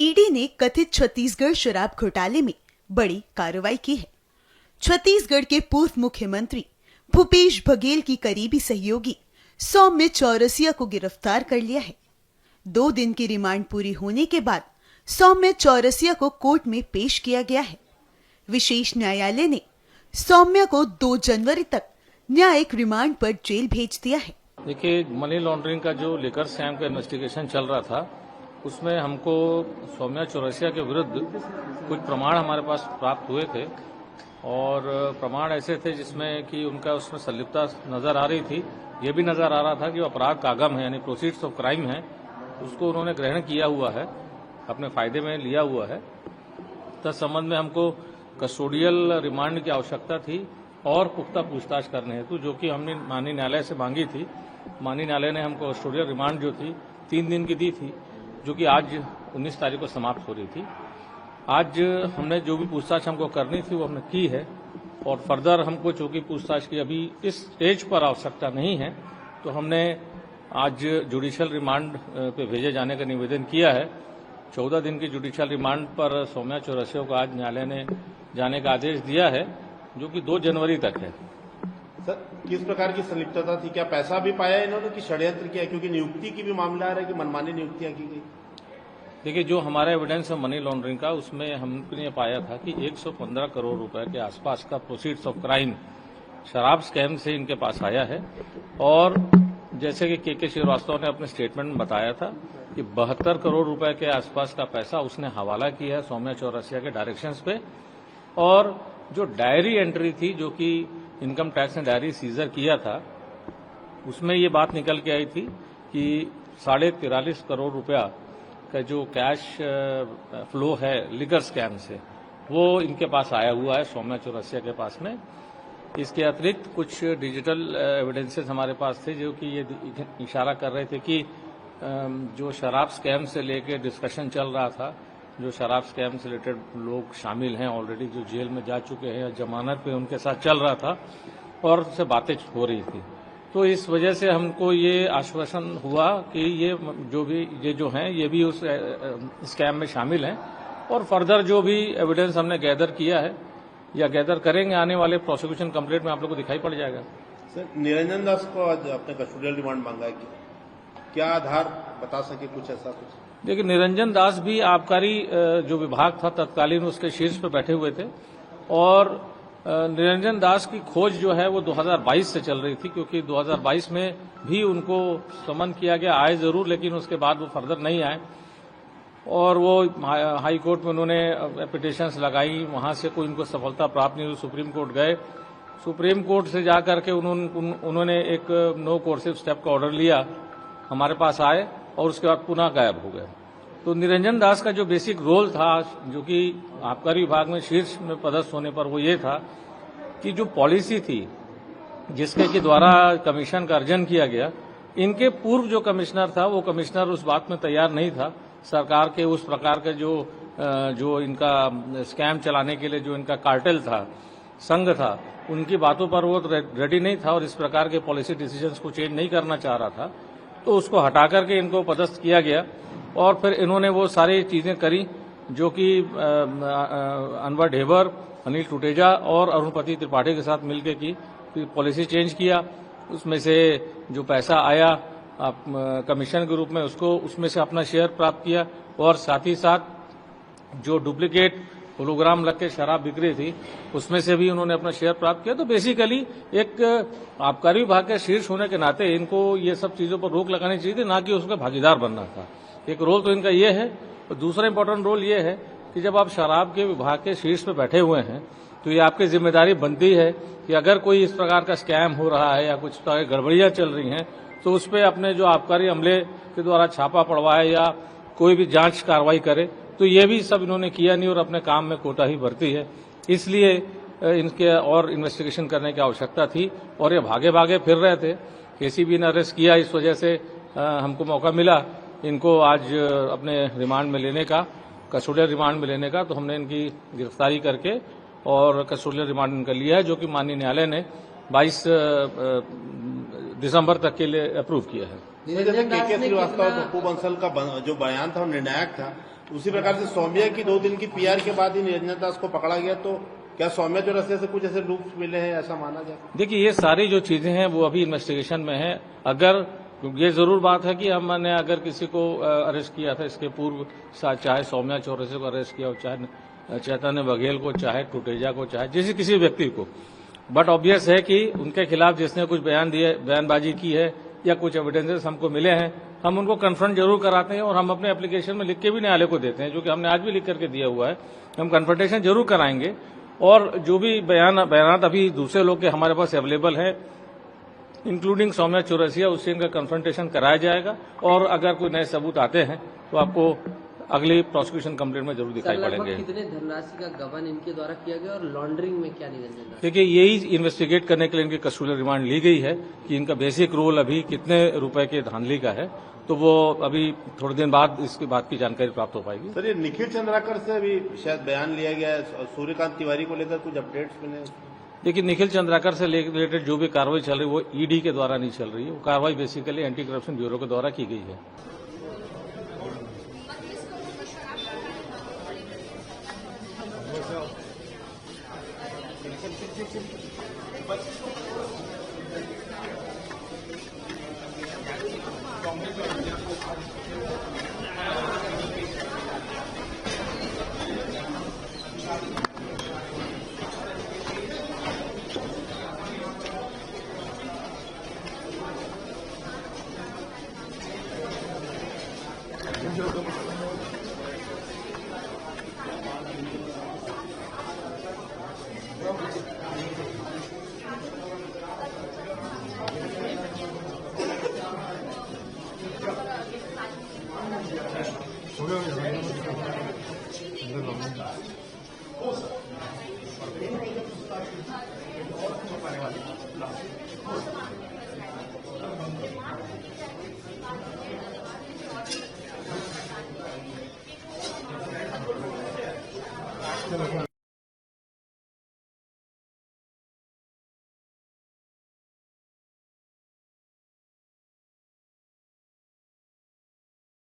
ED ने कथित छत्तीसगढ़ शराब घोटाले में बड़ी कार्रवाई की है। छत्तीसगढ़ के पूर्व मुख्यमंत्री भूपेश बघेल की करीबी सहयोगी सौम्य चौरसिया को गिरफ्तार कर लिया है। 2 दिन की रिमांड पूरी होने के बाद सौम्य चौरसिया को कोर्ट में पेश किया गया है। विशेष न्यायालय ने सौम्य को 2 जनवरी तक न्यायिक रिमांड पर जेल भेज दिया है। देखिए, मनी लॉन्ड्रिंग का जो लिकर स्कैम का इन्वेस्टिगेशन चल रहा था, उसमें हमको सौम्या चौरसिया के विरुद्ध कुछ प्रमाण हमारे पास प्राप्त हुए थे और प्रमाण ऐसे थे जिसमें कि उनका उसमें संलिप्तता नजर आ रही थी। ये भी नजर आ रहा था कि अपराध का आगम है, यानी प्रोसीड्स ऑफ क्राइम है, उसको उन्होंने ग्रहण किया हुआ है, अपने फायदे में लिया हुआ है। तत्संबंध में हमको कस्टोडियल रिमांड की आवश्यकता थी और पुख्ता पूछताछ करने हेतु, जो कि हमने माननीय न्यायालय से मांगी थी। माननीय न्यायालय ने हमको कस्टोडियल रिमांड जो थी 3 दिन की दी थी, जो कि आज 19 तारीख को समाप्त हो रही थी। आज हमने जो भी पूछताछ हमको करनी थी वो हमने की है और फर्दर हमको चूंकि पूछताछ की अभी इस स्टेज पर आवश्यकता नहीं है, तो हमने आज जुडिशियल रिमांड पे भेजे जाने का निवेदन किया है। 14 दिन की जुडिशियल रिमांड पर सौम्या चौरसिया को आज न्यायालय ने जाने का आदेश दिया है, जो कि 2 जनवरी तक है। सर, किस प्रकार की संलिप्तता थी? क्या पैसा भी पाया इन्होंने कि षड्यंत्र किया? क्योंकि नियुक्ति की भी मामला आ रहा है कि मनमानी नियुक्तियां की गई। देखिए, जो हमारा एविडेंस है मनी लॉन्ड्रिंग का, उसमें हमने पाया था कि 115 करोड़ रुपए के आसपास का प्रोसीड्स ऑफ क्राइम शराब स्कैम से इनके पास आया है। और जैसे कि के श्रीवास्तव ने अपने स्टेटमेंट में बताया था कि 72 करोड़ रुपए के आसपास का पैसा उसने हवाला किया है सौम्या चौरसिया के डायरेक्शंस पे। और जो डायरी एंट्री थी, जो कि इनकम टैक्स ने डायरी सीजर किया था, उसमें ये बात निकल के आई थी कि 43.5 करोड़ रुपया का जो कैश फ्लो है लिकर स्कैम से, वो इनके पास आया हुआ है सौम्या चौरसिया के पास में। इसके अतिरिक्त कुछ डिजिटल एविडेंसेस हमारे पास थे, जो कि ये इशारा कर रहे थे कि जो शराब स्कैम से लेके डिस्कशन चल रहा था, जो शराब स्कैम से रिलेटेड लोग शामिल हैं ऑलरेडी, जो जेल में जा चुके हैं या जमानत पे, उनके साथ चल रहा था और उससे बातें हो रही थी। तो इस वजह से हमको ये आश्वासन हुआ कि ये जो हैं ये भी उस स्कैम में शामिल हैं और फर्दर जो भी एविडेंस हमने गैदर किया है या गैदर करेंगे आने वाले प्रोसिक्यूशन कंप्लेंट में आप लोग को दिखाई पड़ जाएगा। सर, निरंजन दास को आज आपने कस्टोडियल रिमांड मांगा है, क्या आधार बता सके? कुछ ऐसा कुछ? देखिए, निरंजन दास भी आबकारी जो विभाग था तत्कालीन, उसके शीर्ष पर बैठे हुए थे और निरंजन दास की खोज जो है वो 2022 से चल रही थी, क्योंकि 2022 में भी उनको समन किया गया, आए जरूर, लेकिन उसके बाद वो फर्दर नहीं आए और वो हाई कोर्ट में उन्होंने पिटिशंस लगाई, वहां से कोई उनको सफलता प्राप्त नहीं हुई। सुप्रीम कोर्ट गए, सुप्रीम कोर्ट से जाकर के उन्होंने एक नो कोर्सिव स्टेप का ऑर्डर लिया, हमारे पास आए और उसके बाद पुनः गायब हो गए। तो निरंजन दास का जो बेसिक रोल था, जो कि आबकारी विभाग में शीर्ष में पदस्थ होने पर, वो ये था कि जो पॉलिसी थी जिसके के द्वारा कमीशन का अर्जन किया गया, इनके पूर्व जो कमिश्नर था, वो कमिश्नर उस बात में तैयार नहीं था। सरकार के उस प्रकार के जो इनका स्कैम चलाने के लिए जो इनका कार्टेल था, संघ था, उनकी बातों पर वो रेडी नहीं था और इस प्रकार के पॉलिसी डिसीजंस को चेंज नहीं करना चाह रहा था। तो उसको हटा करके इनको पदस्थ किया गया और फिर इन्होंने वो सारी चीजें करी, जो कि अनवर ढेबर, अनिल टुटेजा और अरुणपति त्रिपाठी के साथ मिलकर की, पॉलिसी चेंज किया। उसमें से जो पैसा आया कमीशन के रूप में, उसको उसमें से अपना शेयर प्राप्त किया और साथ ही साथ जो डुप्लीकेट होलोग्राम लग के शराब बिक रही थी, उसमें से भी उन्होंने अपना शेयर प्राप्त किया। तो बेसिकली एक आबकारी विभाग के शीर्ष होने के नाते इनको ये सब चीजों पर रोक लगानी चाहिए थी, ना कि उसका भागीदार बनना था। एक रोल तो इनका ये है और दूसरा इंपॉर्टेंट रोल ये है कि जब आप शराब के विभाग के शीर्ष पे बैठे हुए हैं, तो ये आपकी जिम्मेदारी बनती है कि अगर कोई इस प्रकार का स्कैम हो रहा है या कुछ गड़बड़ियां चल रही हैं, तो उस पर अपने जो आबकारी अमले के द्वारा छापा पड़वाए या कोई भी जांच कार्रवाई करे। तो ये भी सब इन्होंने किया नहीं और अपने काम में कोताही बरती है। इसलिए इनके और इन्वेस्टिगेशन करने की आवश्यकता थी और ये भागे भागे फिर रहे थे। केसीबी ने अरेस्ट किया, इस वजह से हमको मौका मिला इनको आज अपने रिमांड में लेने का, कस्टोडियल रिमांड में लेने का। तो हमने इनकी गिरफ्तारी करके और कस्टोडियल रिमांड इनका लिया है, जो कि माननीय न्यायालय ने 22 दिसंबर तक के लिए अप्रूव किया है। जैसे के श्रीवास्तव और पप्पू बंसल का जो बयान था वो निर्णायक था, उसी प्रकार से सौम्या की 2 दिन की पीआर के बाद ही निरंजन दास को पकड़ा गया, तो क्या सौम्या चौरसिया से कुछ ऐसे लूप्स मिले हैं, ऐसा माना जाए? देखिए, ये सारी जो चीजें हैं वो अभी इन्वेस्टिगेशन में है। अगर ये जरूर बात है कि हमने अगर किसी को अरेस्ट किया था इसके पूर्व, चाहे सौम्या चौरसिया को अरेस्ट किया हो, चाहे चैतन्य बघेल को, चाहे टुटेजा को, चाहे किसी व्यक्ति को, बट ऑब्वियस है कि उनके खिलाफ जिसने कुछ बयानबाजी की है या कुछ एविडेंसेस हमको मिले हैं, हम उनको कन्फ्रंट जरूर कराते हैं और हम अपने एप्लीकेशन में लिख के भी न्यायालय को देते हैं, जो कि हमने आज भी लिख करके दिया हुआ है। हम कन्फ्रंटेशन जरूर कराएंगे और जो भी बयानात अभी दूसरे लोग के हमारे पास अवेलेबल है, इंक्लूडिंग सौम्या चौरसिया, उससे इनका कन्फ्रंटेशन कराया जाएगा और अगर कोई नए सबूत आते हैं तो आपको अगली प्रोसिक्यूशन कंप्लेंट में जरूर दिखाई पड़ेंगे। कितने धनराशि का गबन इनके द्वारा किया गया और लॉन्ड्रिंग में क्या निरंजन दास? देखिए, यही इन्वेस्टिगेट करने के लिए इनकी कस्टोडियल रिमांड ली गई है कि इनका बेसिक रोल अभी कितने रुपए के धांधली का है, तो वो अभी थोड़े दिन बाद इसकी बात की जानकारी प्राप्त हो पाएगी। सर, ये निखिल चंद्राकर से अभी शायद बयान लिया गया है, सूर्यकांत तिवारी को लेकर कुछ अपडेट्स मिले? देखिए, निखिल चंद्राकर से रिलेटेड जो भी कार्रवाई चल रही है वो ईडी के द्वारा नहीं चल रही है, वो कार्रवाई बेसिकली एंटी करप्शन ब्यूरो के द्वारा की गई है।